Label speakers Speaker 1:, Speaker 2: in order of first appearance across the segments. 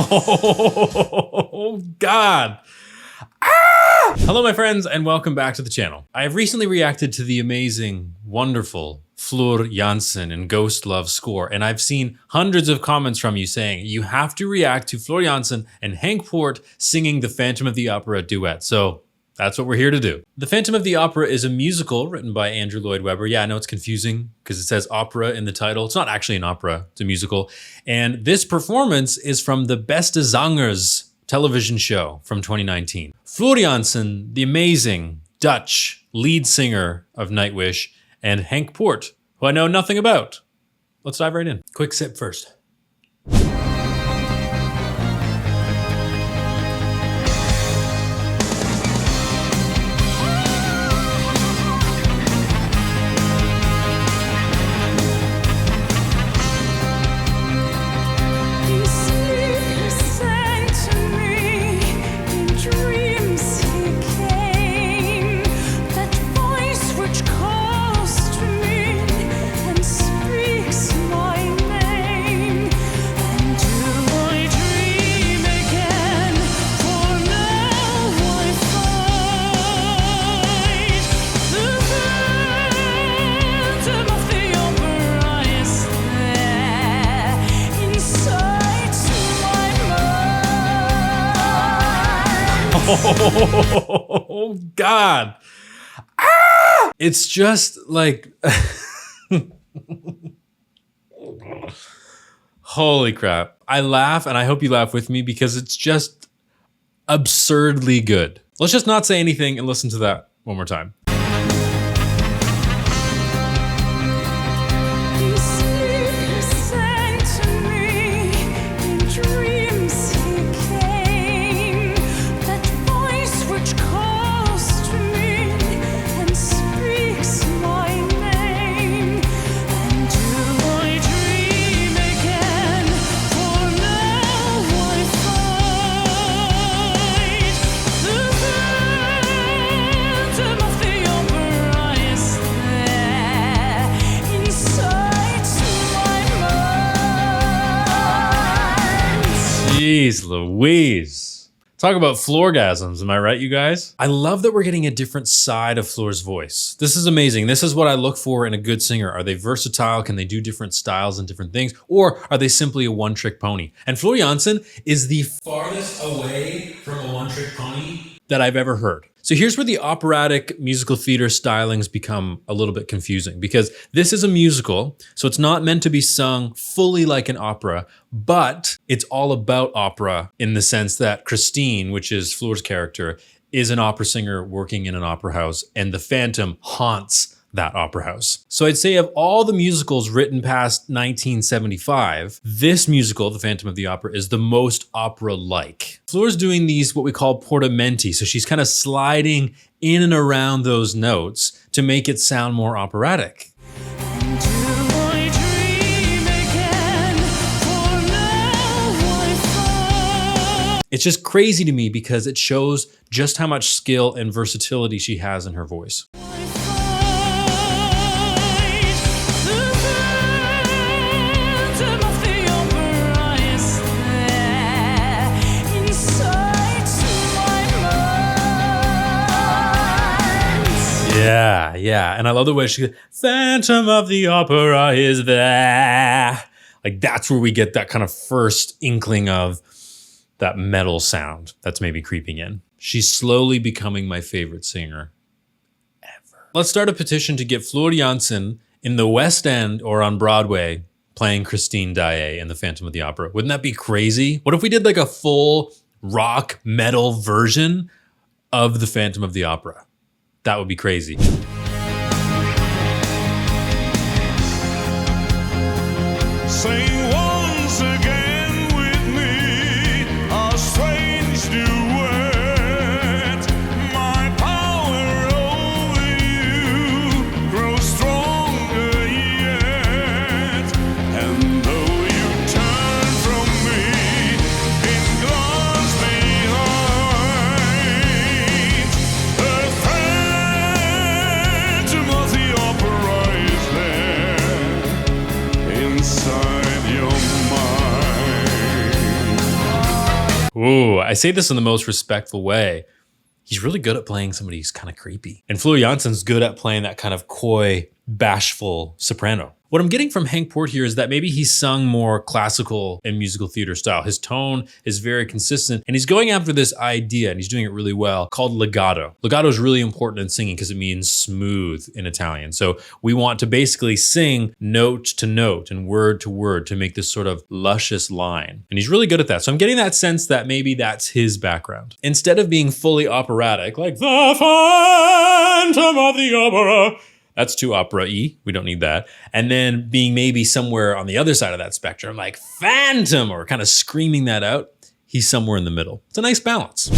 Speaker 1: Oh, God. Hello, my friends, and welcome back to the channel. I have recently reacted to the amazing, wonderful Floor Jansen and Ghost Love score, and I've seen hundreds of comments from you saying you have to react to Floor Jansen and Henk Poort singing the Phantom of the Opera duet. So that's what we're here to do. The Phantom of the Opera is a musical written by Andrew Lloyd Webber. Yeah, I know it's confusing because it says opera in the title. It's not actually an opera, it's a musical. And this performance is from the Beste Zangers television show from 2019. Floor Jansen, the amazing Dutch lead singer of Nightwish, and Henk Poort, who I know nothing about. Let's dive right in. Quick sip first. Oh, God. Ah! It's just like, holy crap. I laugh, and I hope you laugh with me because it's just absurdly good. Let's just not say anything and listen to that one more time. Jeez Louise. Talk about floorgasms, am I right, you guys? I love that we're getting a different side of Floor's voice. This is amazing. This is what I look for in a good singer. Are they versatile? Can they do different styles and different things? Or are they simply a one-trick pony? And Floor Jansen is the farthest away from a one-trick pony that I've ever heard. So here's where the operatic musical theater stylings become a little bit confusing because this is a musical, so it's not meant to be sung fully like an opera, but it's all about opera in the sense that Christine, which is Floor's character, is an opera singer working in an opera house, and the Phantom haunts that opera house. So I'd say of all the musicals written past 1975, this musical, The Phantom of the Opera, is the most opera-like. Floor's doing these what we call portamenti, so she's kind of sliding in and around those notes to make it sound more operatic. It's just crazy to me because it shows just how much skill and versatility she has in her voice. Yeah. And I love the way she goes, Phantom of the Opera is there. Like that's where we get that kind of first inkling of that metal sound that's maybe creeping in. She's slowly becoming my favorite singer ever. Let's start a petition to get Floor Jansen in the West End or on Broadway playing Christine Daae in The Phantom of the Opera. Wouldn't that be crazy? What if we did like a full rock metal version of The Phantom of the Opera? That would be crazy.
Speaker 2: Sing once again with me, a strange duet. My power over you grows stronger yet. And though you turn from me in glass behind, the Phantom of the Opera is there inside you.
Speaker 1: I say this in the most respectful way. He's really good at playing somebody who's kind of creepy. And Fleur Jansen's good at playing that kind of coy, bashful soprano. What I'm getting from Henk Poort here is that maybe he's sung more classical and musical theater style. His tone is very consistent, and he's going after this idea, and he's doing it really well, called legato. Legato is really important in singing because it means smooth in Italian. So we want to basically sing note to note and word to word to make this sort of luscious line. And he's really good at that. So I'm getting that sense that maybe that's his background. Instead of being fully operatic, like the Phantom of the Opera, that's too opera-y. We don't need that. And then being maybe somewhere on the other side of that spectrum, like phantom, or kind of screaming that out, he's somewhere in the middle. It's a nice balance.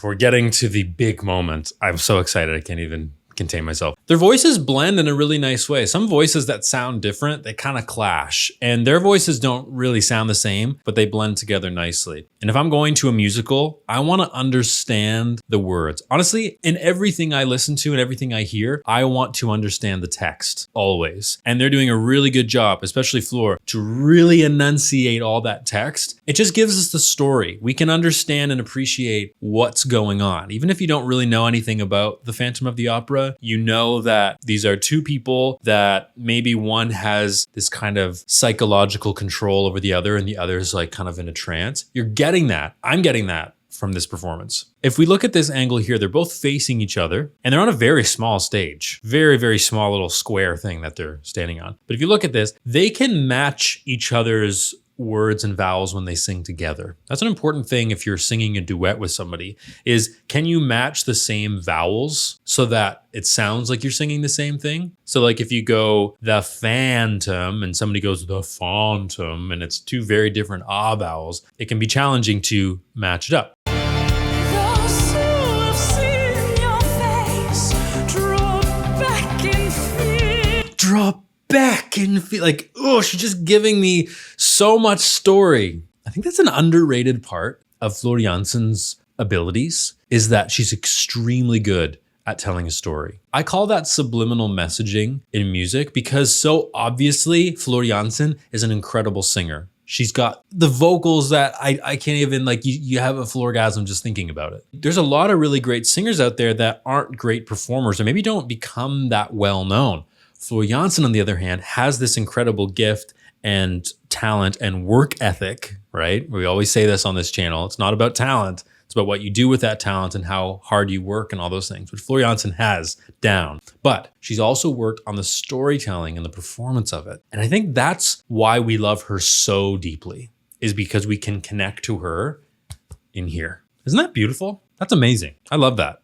Speaker 1: We're getting to the big moment. I'm so excited I can't even contain myself. Their voices blend in a really nice way. Some voices that sound different, they kind of clash, and their voices don't really sound the same, but they blend together nicely. And if I'm going to a musical, I want to understand the words. Honestly, in everything I listen to and everything I hear, I want to understand the text always. And they're doing a really good job, especially Fleur, to really enunciate all that text. It just gives us the story. We can understand and appreciate what's going on. Even if you don't really know anything about the Phantom of the Opera, you know that these are two people that maybe one has this kind of psychological control over the other and the other is like kind of in a trance. You're getting that. I'm getting that from this performance. If we look at this angle here, they're both facing each other and they're on a very small stage. Very, very small little square thing that they're standing on. But if you look at this, they can match each other's words and vowels when they sing together. That's an important thing if you're singing a duet with somebody, is can you match the same vowels so that it sounds like you're singing the same thing? So like if you go the phantom and somebody goes the phantom and it's two very different ah vowels, it can be challenging to match it up. Drop back and feel like, oh, she's just giving me so much story. I think that's an underrated part of Fleur Jansen's abilities, is that she's extremely good at telling a story. I call that subliminal messaging in music because so obviously Fleur Jansen is an incredible singer. She's got the vocals that I can't even, like, you have a florgasm just thinking about it. There's a lot of really great singers out there that aren't great performers or maybe don't become that well known. Fleur Jansen, on the other hand, has this incredible gift and talent and work ethic, right? We always say this on this channel. It's not about talent. It's about what you do with that talent and how hard you work and all those things, which Fleur Jansen has down. But she's also worked on the storytelling and the performance of it. And I think that's why we love her so deeply, is because we can connect to her in here. Isn't that beautiful? That's amazing. I love that.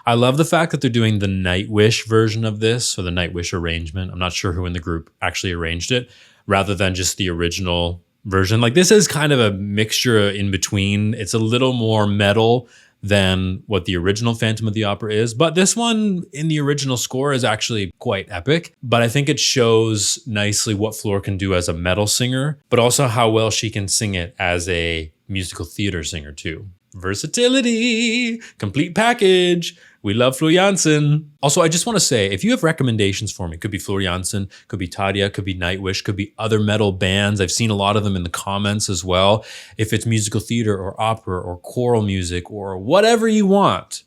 Speaker 1: I love the fact that they're doing the Nightwish version of this, or the Nightwish arrangement. I'm not sure who in the group actually arranged it, rather than just the original version. Like, this is kind of a mixture in between. It's a little more metal than what the original Phantom of the Opera is, but this one in the original score is actually quite epic. But I think it shows nicely what Fleur can do as a metal singer, but also how well she can sing it as a musical theater singer too. Versatility, complete package. We love Fleur Jansen. Also, I just want to say, if you have recommendations for me, could be Fleur Jansen, could be Tadia, could be Nightwish, could be other metal bands. I've seen a lot of them in the comments as well. If it's musical theater or opera or choral music or whatever you want,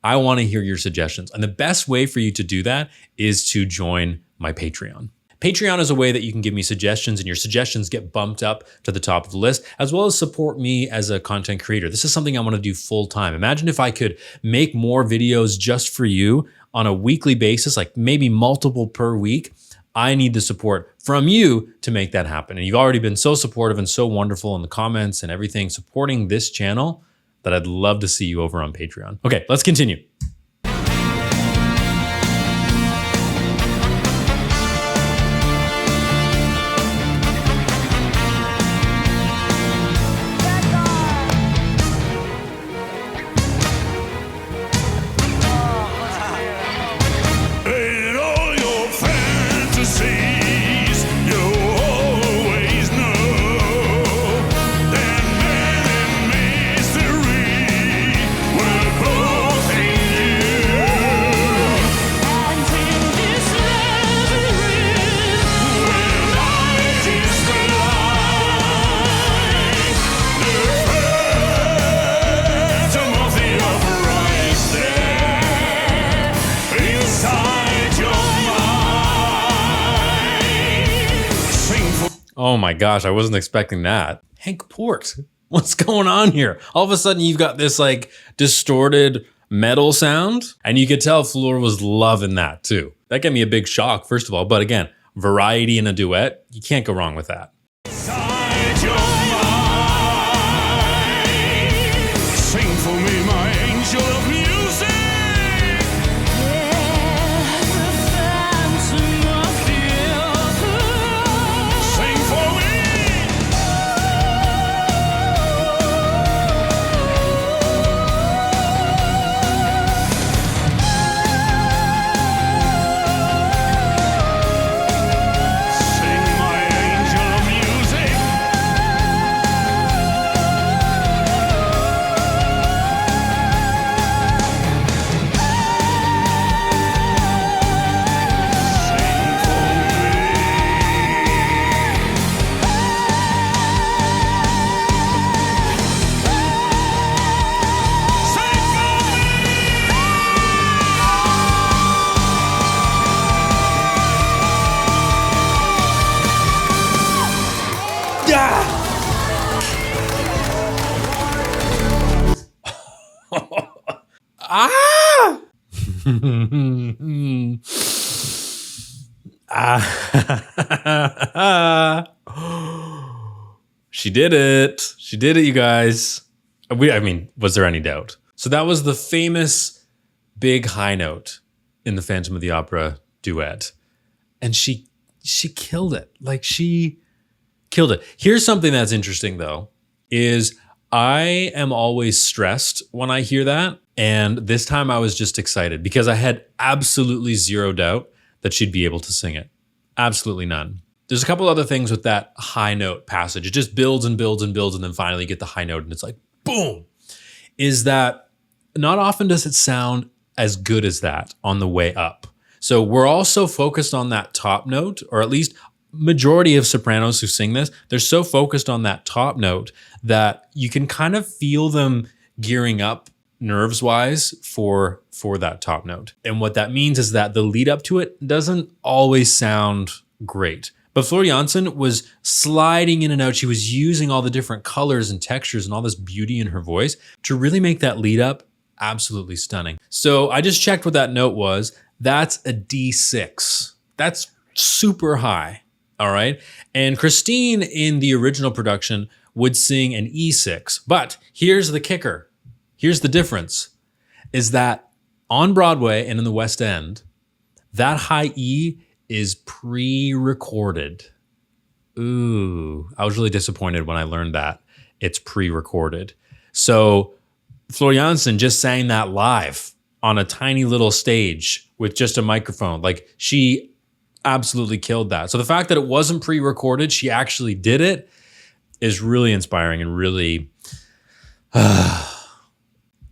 Speaker 1: I want to hear your suggestions. And the best way for you to do that is to join my Patreon. Patreon is a way that you can give me suggestions, and your suggestions get bumped up to the top of the list, as well as support me as a content creator. This is something I want to do full time. Imagine if I could make more videos just for you on a weekly basis, like maybe multiple per week. I need the support from you to make that happen. And you've already been so supportive and so wonderful in the comments and everything supporting this channel that I'd love to see you over on Patreon. Okay, let's continue.
Speaker 2: In all your fantasies, you always know that man and mystery were both in you. And in this labyrinth, where light is the light, the phantom of the opera is there inside your mind. Sing for
Speaker 1: Oh my gosh, I wasn't expecting that. Henk Poort, what's going on here? All of a sudden you've got this like distorted metal sound, and you could tell Fleur was loving that too. That gave me a big shock, first of all, but again, variety in a duet, you can't go wrong with that.
Speaker 2: inside your mind. Sing for me, my angel of music. Sing for me. Sing, my angel of music. Sing for me. Sing for
Speaker 1: Ah! She did it. She did it, you guys. I mean, was there any doubt? So that was the famous big high note in the Phantom of the Opera duet. And she killed it. Like, she killed it. Here's something that's interesting though, is I am always stressed when I hear that. And this time I was just excited because I had absolutely zero doubt that she'd be able to sing it. Absolutely none. There's a couple other things with that high note passage. It just builds and builds and builds, and then finally you get the high note and it's like, boom. Is that not often does it sound as good as that on the way up. So we're also focused on that top note, or at least majority of sopranos who sing this, they're so focused on that top note that you can kind of feel them gearing up nerves wise for that top note. And what that means is that the lead up to it doesn't always sound great. But Fleur Jansen was sliding in and out. She was using all the different colors and textures and all this beauty in her voice to really make that lead up absolutely stunning. So I just checked what that note was. That's a D6. That's super high. All right. And Christine in the original production would sing an E6. But here's the kicker. Here's the difference, is that on Broadway and in the West End, that high E is pre-recorded. Ooh, I was really disappointed when I learned that it's pre-recorded. So Fleur Jansen just sang that live on a tiny little stage with just a microphone. Like, she absolutely killed that. So the fact that it wasn't pre-recorded, she actually did it, is really inspiring and really...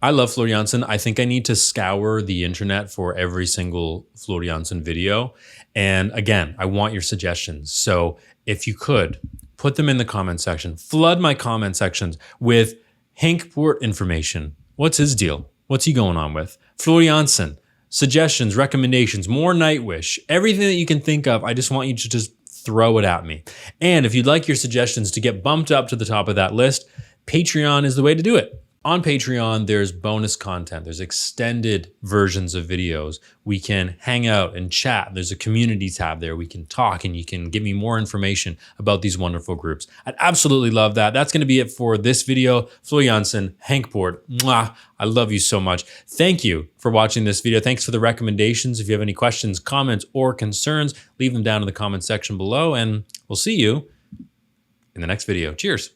Speaker 1: I love Fleur Jansen. I think I need to scour the internet for every single Fleur Jansen video. And again, I want your suggestions. So if you could, put them in the comment section. Flood my comment sections with Henk Poort information. What's his deal? What's he going on with? Floor Jansen, suggestions, recommendations, more Nightwish, everything that you can think of. I just want you to just throw it at me. And if you'd like your suggestions to get bumped up to the top of that list, Patreon is the way to do it. On Patreon, there's bonus content. There's extended versions of videos. We can hang out and chat. There's a community tab there. We can talk and you can give me more information about these wonderful groups. I'd absolutely love that. That's going to be it for this video. Floor Jansen, Henk Poort, mwah, I love you so much. Thank you for watching this video. Thanks for the recommendations. If you have any questions, comments, or concerns, leave them down in the comment section below, and we'll see you in the next video. Cheers.